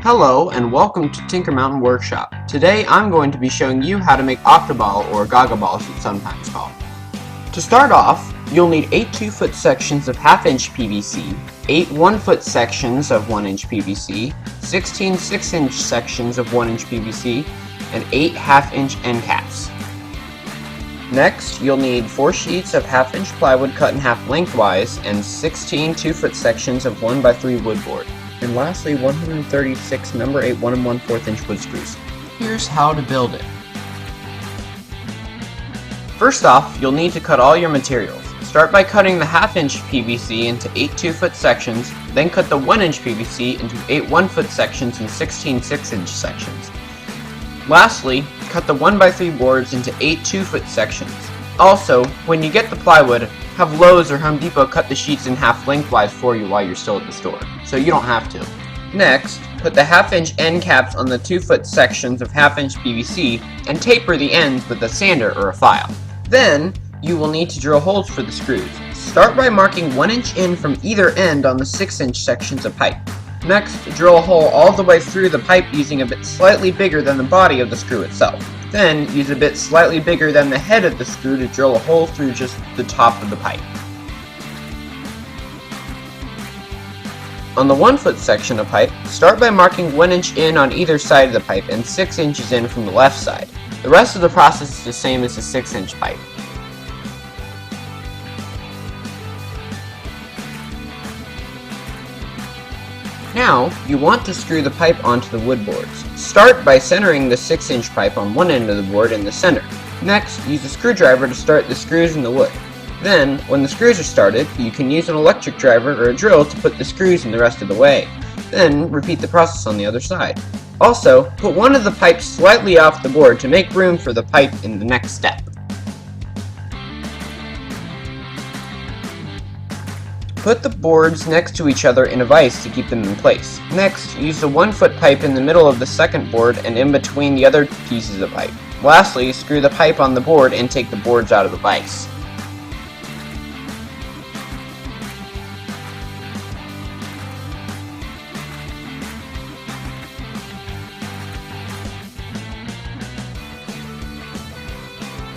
Hello and welcome to Tinker Mountain Workshop. Today I'm going to be showing you how to make Octoball, or Gaga ball as it's sometimes called. To start off, you'll need 8 2-foot sections of half-inch PVC, 8 1-foot sections of 1-inch PVC, 16 6-inch sections of 1-inch PVC, and 8 half-inch end caps. Next, you'll need 4 sheets of half-inch plywood cut in half lengthwise and 16 2-foot sections of 1x3 wood board. And lastly, 136 number 8 1 1/4 inch wood screws. Here's how to build it. First off, you'll need to cut all your materials. Start by cutting the half-inch PVC into 8 2-foot sections, then cut the 1-inch PVC into 8 1-foot sections and 16 6-inch sections. Lastly, cut the 1x3 boards into 8 2-foot sections. Also, when you get the plywood, have Lowe's or Home Depot cut the sheets in half lengthwise for you while you're still at the store, so you don't have to. Next, put the half-inch end caps on the 2-foot sections of half-inch PVC and taper the ends with a sander or a file. Then, you will need to drill holes for the screws. Start by marking 1 inch in from either end on the 6-inch sections of pipe. Next, drill a hole all the way through the pipe using a bit slightly bigger than the body of the screw itself. Then, use a bit slightly bigger than the head of the screw to drill a hole through just the top of the pipe. On the 1-foot section of pipe, start by marking 1 inch in on either side of the pipe and 6 inches in from the left side. The rest of the process is the same as the 6-inch pipe. Now, you want to screw the pipe onto the wood boards. Start by centering the 6-inch pipe on one end of the board in the center. Next, use a screwdriver to start the screws in the wood. Then, when the screws are started, you can use an electric driver or a drill to put the screws in the rest of the way. Then, repeat the process on the other side. Also, put one of the pipes slightly off the board to make room for the pipe in the next step. Put the boards next to each other in a vise to keep them in place. Next, use the 1-foot pipe in the middle of the second board and in between the other pieces of pipe. Lastly, screw the pipe on the board and take the boards out of the vise.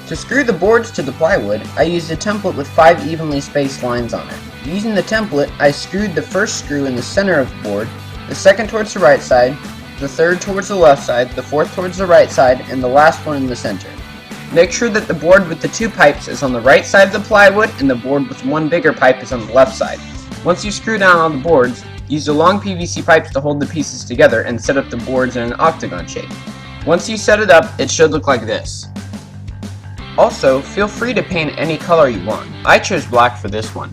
To screw the boards to the plywood, I used a template with 5 evenly spaced lines on it. Using the template, I screwed the first screw in the center of the board, the second towards the right side, the third towards the left side, the fourth towards the right side, and the last one in the center. Make sure that the board with the 2 pipes is on the right side of the plywood and the board with 1 bigger pipe is on the left side. Once you screw down all the boards, use the long PVC pipes to hold the pieces together and set up the boards in an octagon shape. Once you set it up, it should look like this. Also, feel free to paint any color you want. I chose black for this one.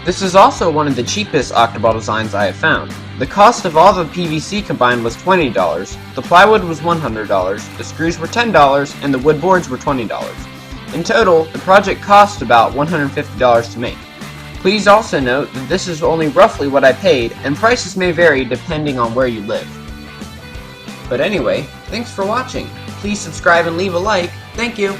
This is also one of the cheapest Octoball designs I have found. The cost of all the PVC combined was $20, the plywood was $100, the screws were $10, and the wood boards were $20. In total, the project cost about $150 to make. Please also note that this is only roughly what I paid, and prices may vary depending on where you live. But anyway, thanks for watching. Please subscribe and leave a like. Thank you.